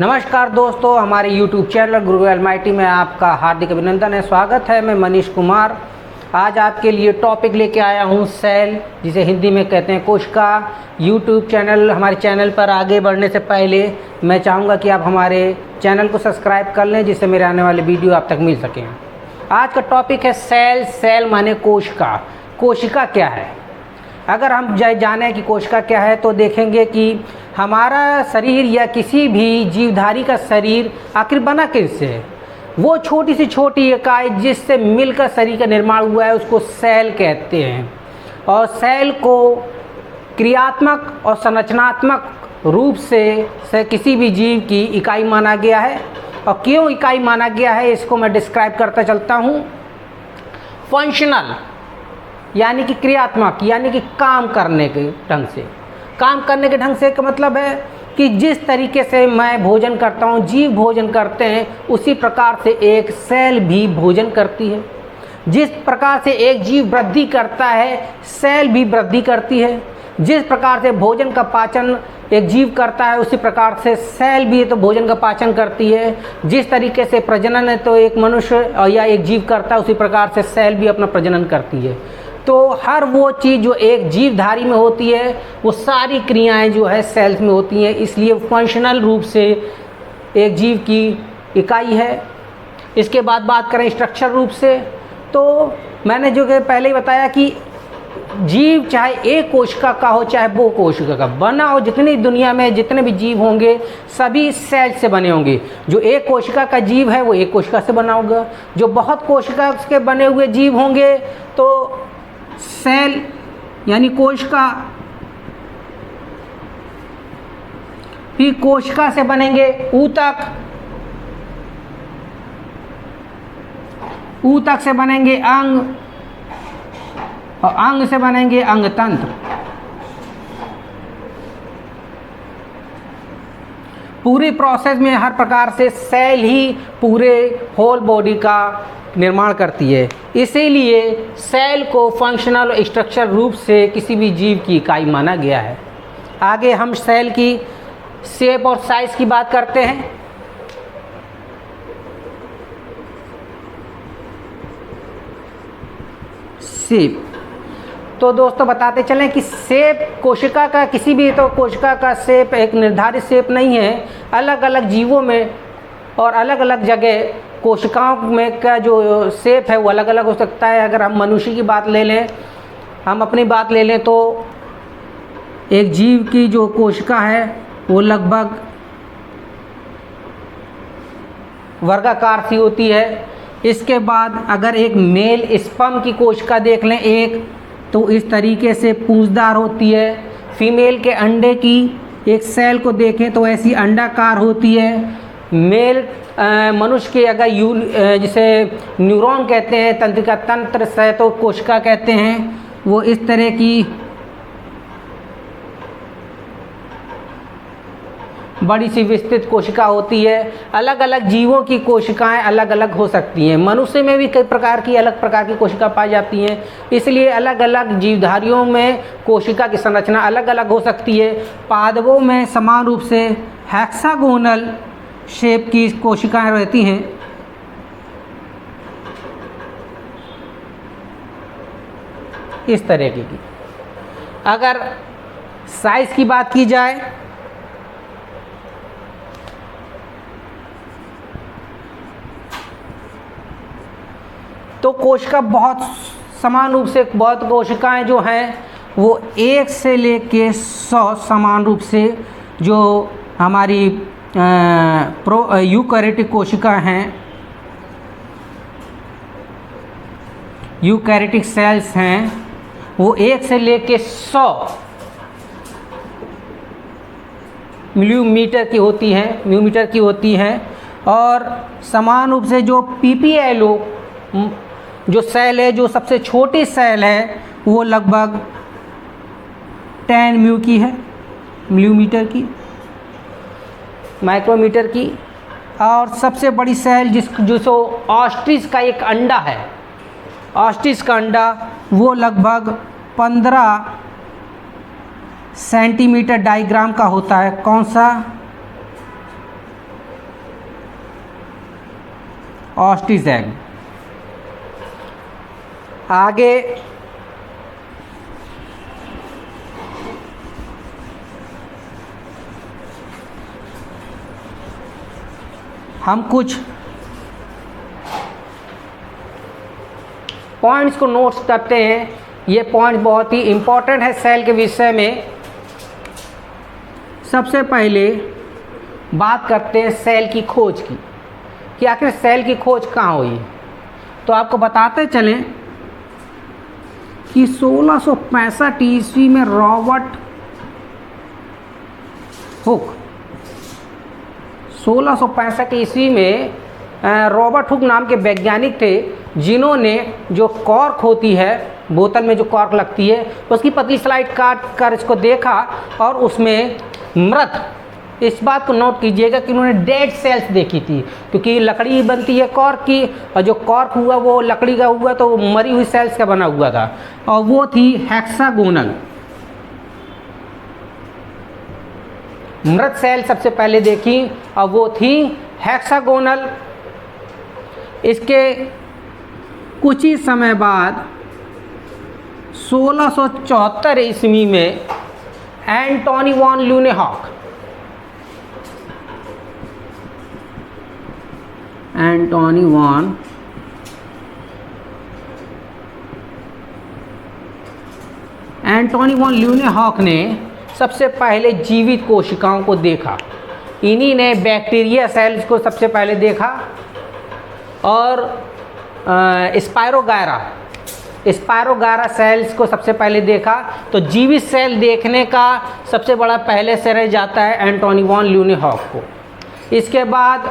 नमस्कार दोस्तों, हमारे YouTube चैनल गुरु अलमाइटी में आपका हार्दिक अभिनंदन है। स्वागत है। मैं मनीष कुमार आज आपके लिए टॉपिक लेके आया हूँ सेल, जिसे हिंदी में कहते हैं कोशिका। YouTube चैनल, हमारे चैनल पर आगे बढ़ने से पहले मैं चाहूँगा कि आप हमारे चैनल को सब्सक्राइब कर लें, जिससे मेरे आने वाले वीडियो आप तक मिल सकें। आज का टॉपिक है सेल। सेल माने कोशिका। कोशिका क्या है? अगर हम जाने कि कोशिका क्या है तो देखेंगे कि हमारा शरीर या किसी भी जीवधारी का शरीर आखिर बना किससे है? वो छोटी से छोटी इकाई जिससे मिलकर शरीर का निर्माण हुआ है उसको सेल कहते हैं। और सेल को क्रियात्मक और संरचनात्मक रूप से किसी भी जीव की इकाई माना गया है। और क्यों इकाई माना गया है इसको मैं डिस्क्राइब करता चलता हूँ। फंक्शनल यानी कि क्रियात्मक, यानी कि काम करने के ढंग से। काम करने के ढंग से का मतलब है कि जिस तरीके से मैं भोजन करता हूँ, जीव भोजन करते हैं, उसी प्रकार से एक सेल भी भोजन करती है। जिस प्रकार से एक जीव वृद्धि करता है, सेल भी वृद्धि करती है। जिस प्रकार से भोजन का पाचन एक जीव करता है, उसी प्रकार से सेल भी तो भोजन का पाचन करती है। जिस तरीके से प्रजनन है तो एक मनुष्य या एक जीव करता है, उसी प्रकार से सेल भी अपना प्रजनन करती है। तो हर वो चीज़ जो एक जीवधारी में होती है, वो सारी क्रियाएं जो है सेल्स में होती हैं। इसलिए फंक्शनल रूप से एक जीव की इकाई है। इसके बाद बात करें स्ट्रक्चर रूप से, तो मैंने जो कि पहले ही बताया कि जीव चाहे एक कोशिका का हो चाहे वो कोशिका का बना हो, जितनी दुनिया में जितने भी जीव होंगे सभी सेल से बने होंगे। जो एक कोशिका का जीव है वो एक कोशिका से बना होगा। जो बहुत कोशिका के बने हुए जीव होंगे तो सेल यानी कोशिका भी कोशिका से बनेंगे। ऊतक से बनेंगे अंग, और अंग से बनेंगे अंग तंत्र। पूरी प्रोसेस में हर प्रकार से सेल ही पूरे होल बॉडी का निर्माण करती है। इसीलिए सेल को फंक्शनल और स्ट्रक्चर रूप से किसी भी जीव की इकाई माना गया है। आगे हम सेल की शेप और साइज की बात करते हैं। शेप तो दोस्तों बताते चलें कि शेप कोशिका का, किसी भी तो कोशिका का शेप एक निर्धारित शेप नहीं है। अलग अलग जीवों में और अलग अलग जगह कोशिकाओं में का जो शेप है वो अलग अलग हो सकता है। अगर हम मनुष्य की बात ले लें, हम अपनी बात ले लें, तो एक जीव की जो कोशिका है वो लगभग वर्गाकार सी होती है। इसके बाद अगर एक मेल स्पर्म की कोशिका देख लें एक, तो इस तरीके से पूंछदार होती है। फीमेल के अंडे की एक सेल को देखें तो ऐसी अंडाकार होती है। मेल मनुष्य के अगर जिसे न्यूरॉन कहते हैं, तंत्रिका तंत्र से तो कोशिका कहते हैं, वो इस तरह की बड़ी सी विस्तृत कोशिका होती है। अलग अलग जीवों की कोशिकाएं अलग अलग हो सकती हैं। मनुष्य में भी कई प्रकार की अलग प्रकार की कोशिका पाई जाती हैं। इसलिए अलग अलग जीवधारियों में कोशिका की संरचना अलग अलग हो सकती है। पादपों में समान रूप से हेक्सागोनल शेप की कोशिकाएं रहती हैं। इस तरह की। अगर साइज की बात की जाए तो कोशिका बहुत समान रूप से, बहुत कोशिकाएं जो हैं वो 1 से लेके 100 समान रूप से जो हमारी यूकैरियोटिक कोशिका हैं, यूकैरियोटिक सेल्स हैं, वो 1 से लेके 100 मिलीमीटर की होती हैं। और समान रूप से जो पीपीएलओ जो सेल है, जो सबसे छोटी सेल है, वो लगभग 10 म्यू की है, मिलीमीटर की, माइक्रोमीटर की। और सबसे बड़ी सेल जिसको ऑस्ट्रिच का एक अंडा है, ऑस्ट्रिच का अंडा, वो लगभग 15 सेंटीमीटर डायग्राम का होता है। कौन सा? ऑस्टिस एग। आगे हम कुछ पॉइंट्स को नोट्स करते हैं। ये पॉइंट बहुत ही इम्पोर्टेंट है सेल के विषय में। सबसे पहले बात करते हैं सेल की खोज की, कि आखिर सेल की खोज कहाँ हुई। तो आपको बताते चलें कि 1665 ईस्वी में रॉबर्ट हुक 1665 ईस्वी में रॉबर्ट हुक नाम के वैज्ञानिक थे, जिन्होंने जो कॉर्क होती है, बोतल में जो कॉर्क लगती है, उसकी पतली स्लाइड काट कर इसको देखा और उसमें मृत, इस बात को नोट कीजिएगा कि उन्होंने डेड सेल्स देखी थी, क्योंकि लकड़ी बनती है कॉर्क की, और जो कॉर्क हुआ वो लकड़ी का हुआ तो मरी हुई सेल्स का बना हुआ था, और वो थी हेक्सागोनल। मृत सेल सबसे पहले देखी और वो थी हेक्सागोनल। इसके कुछ ही समय बाद 1674 ईस्वी में एंटोनी वॉन ल्यूनेहॉक ल्यूनेहॉक ने सबसे पहले जीवित कोशिकाओं को देखा। इन्हीं ने बैक्टीरिया सेल्स को सबसे पहले देखा और स्पायरोगायरा सेल्स को सबसे पहले देखा। तो जीवित सेल देखने का सबसे बड़ा पहले श्रेय जाता है एंटोनी वॉन ल्यूनेहॉक को। इसके बाद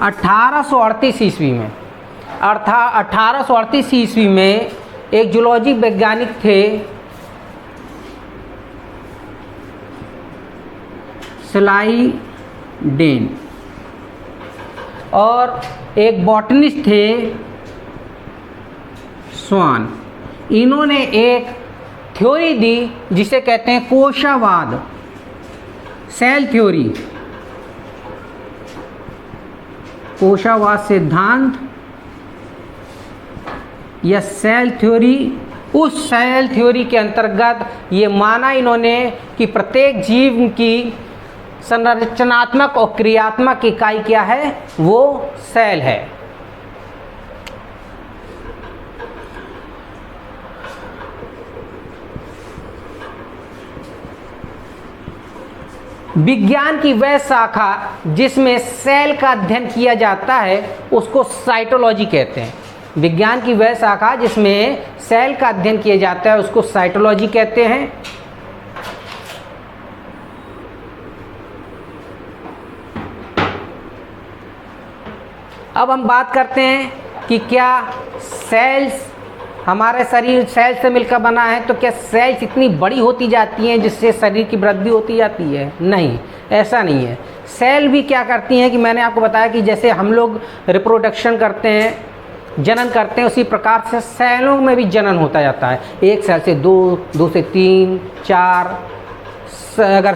1838 ईस्वी में एक जूलॉजी वैज्ञानिक थे स्लाइडेन, और एक बॉटनिस्ट थे स्वान। इन्होंने एक थ्योरी दी जिसे कहते हैं कोशावाद, सेल थ्योरी, कोशावाद सिद्धांत या सेल थ्योरी। उस सेल थ्योरी के अंतर्गत ये माना इन्होंने कि प्रत्येक जीव की संरचनात्मक और क्रियात्मक इकाई क्या है, वो सेल है। विज्ञान की वह शाखा जिसमें सेल का अध्ययन किया जाता है उसको साइटोलॉजी कहते हैं। विज्ञान की वह शाखा जिसमें सेल का अध्ययन किया जाता है उसको साइटोलॉजी कहते हैं। अब हम बात करते हैं कि क्या सेल्स, हमारे शरीर सेल से मिलकर बना है, तो क्या सेल्स इतनी बड़ी होती जाती हैं जिससे शरीर की वृद्धि होती जाती है? नहीं, ऐसा नहीं है। सेल भी क्या करती हैं कि मैंने आपको बताया कि जैसे हम लोग रिप्रोडक्शन करते हैं, जनन करते हैं, उसी प्रकार से सेलों में भी जनन होता जाता है। एक सेल से दो से तीन, चार, अगर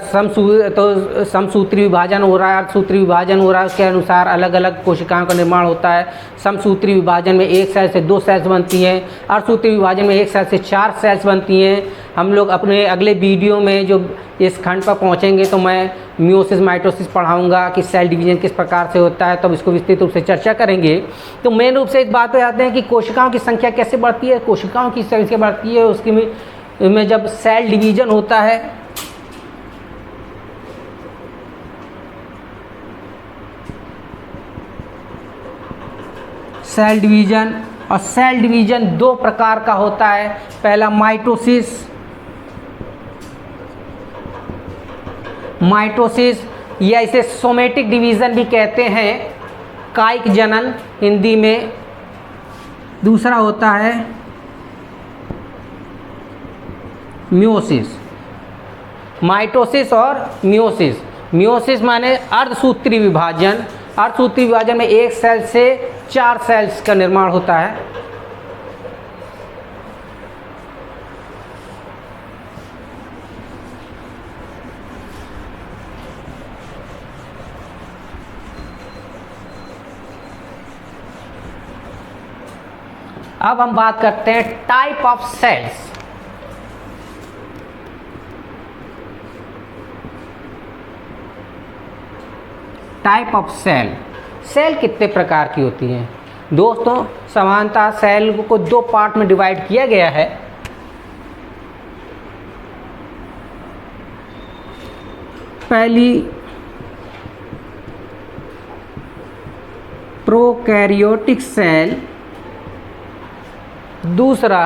समसूत्री विभाजन हो रहा है, अर्धसूत्री विभाजन हो रहा है, उसके अनुसार अलग अलग कोशिकाओं का निर्माण होता है। समसूत्री विभाजन में एक सेल से 2 सेल्स बनती हैं, अर्धसूत्री विभाजन में एक सेल से 4 सेल्स बनती हैं। हम लोग अपने अगले वीडियो में जो इस खंड पर पहुंचेंगे तो मैं मियोसिस माइटोसिस पढ़ाऊंगा कि सेल डिवीजन किस प्रकार से होता है, तब इसको विस्तृत रूप से चर्चा करेंगे। तो मेन रूप से इस बात पे आते हैं कि कोशिकाओं की संख्या कैसे बढ़ती है। कोशिकाओं की संख्या बढ़ती है उसके में जब सेल डिवीजन होता है, सेल डिवीजन, और सेल डिवीजन 2 प्रकार का होता है। पहला माइटोसिस या इसे सोमेटिक डिवीजन भी कहते हैं, कायिक जनन हिंदी में। दूसरा होता है मियोसिस। माइटोसिस और मियोसिस। मियोसिस माने अर्धसूत्री विभाजन। अर्धसूत्री विभाजन में एक सेल से 4 सेल्स का निर्माण होता है। अब हम बात करते हैं type of cells. Type of cell, cell कितने प्रकार की होती हैं दोस्तों? सामान्यतः सेल को दो पार्ट में डिवाइड किया गया है। पहली प्रोकैरियोटिक सेल, दूसरा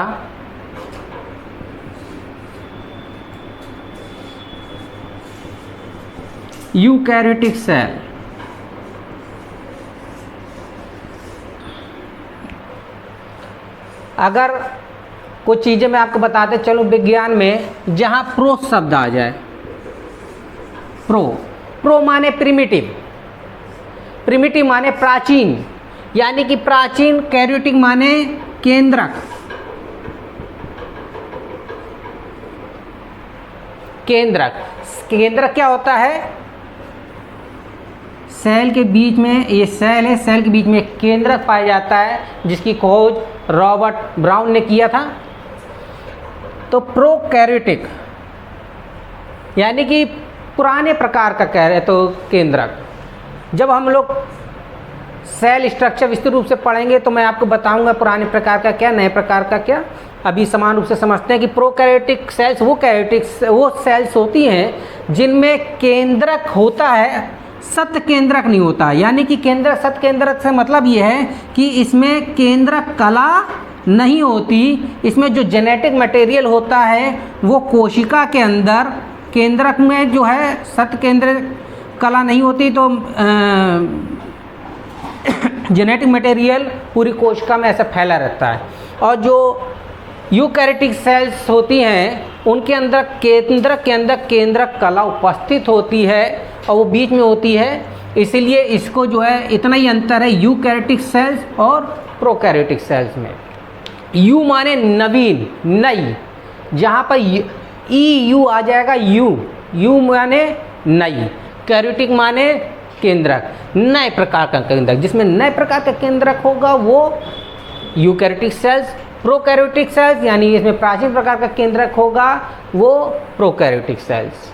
यूकैरियोटिक सेल। अगर कुछ चीज़ें मैं आपको बताते चलूं विज्ञान में, जहां प्रो शब्द आ जाए, प्रो माने प्रिमिटिव, प्रिमिटिव माने प्राचीन, यानी कि प्राचीन, कैरियोटिक माने केंद्रक। केंद्रक, केंद्रक क्या होता है? सेल के बीच में, ये सेल है, सेल के बीच में एक केंद्रक पाया जाता है जिसकी खोज रॉबर्ट ब्राउन ने किया था। तो प्रोकैरियोटिक यानी कि पुराने प्रकार का कह रहे तो केंद्रक। जब हम लोग सेल स्ट्रक्चर विस्तृत रूप से पढ़ेंगे तो मैं आपको बताऊंगा पुराने प्रकार का क्या, नए प्रकार का क्या। अभी समान रूप से समझते हैं कि प्रोकैरियोटिक सेल्स वो सेल्स होती हैं जिनमें केंद्रक होता है, सत्य केंद्रक नहीं होता। यानी कि केंद्रक, सत्य केंद्रक से मतलब ये है कि इसमें केंद्रक कला नहीं होती। इसमें जो जेनेटिक मटेरियल होता है वो कोशिका के अंदर, केंद्रक में जो है सत्य केंद्रक कला नहीं होती, तो जेनेटिक मटेरियल पूरी कोशिका में ऐसा फैला रहता है। और जो यूकैरियोटिक सेल्स होती हैं उनके अंदर केंद्रक के अंदर केंद्रक कला उपस्थित होती है और वो बीच में होती है। इसीलिए इसको जो है इतना ही अंतर है यूकैरियोटिक सेल्स और प्रोकैरियोटिक सेल्स में। यू माने नवीन, नई, जहाँ पर यू आ जाएगा, यू माने नई। कैरियोटिक माने केंद्रक, नए प्रकार का केंद्रक। जिसमें नए प्रकार का केंद्रक होगा वो यूकैरियोटिक सेल्स। प्रोकैरियोटिक सेल्स यानी इसमें प्राचीन प्रकार का केंद्रक होगा वो प्रोकैरियोटिक सेल्स।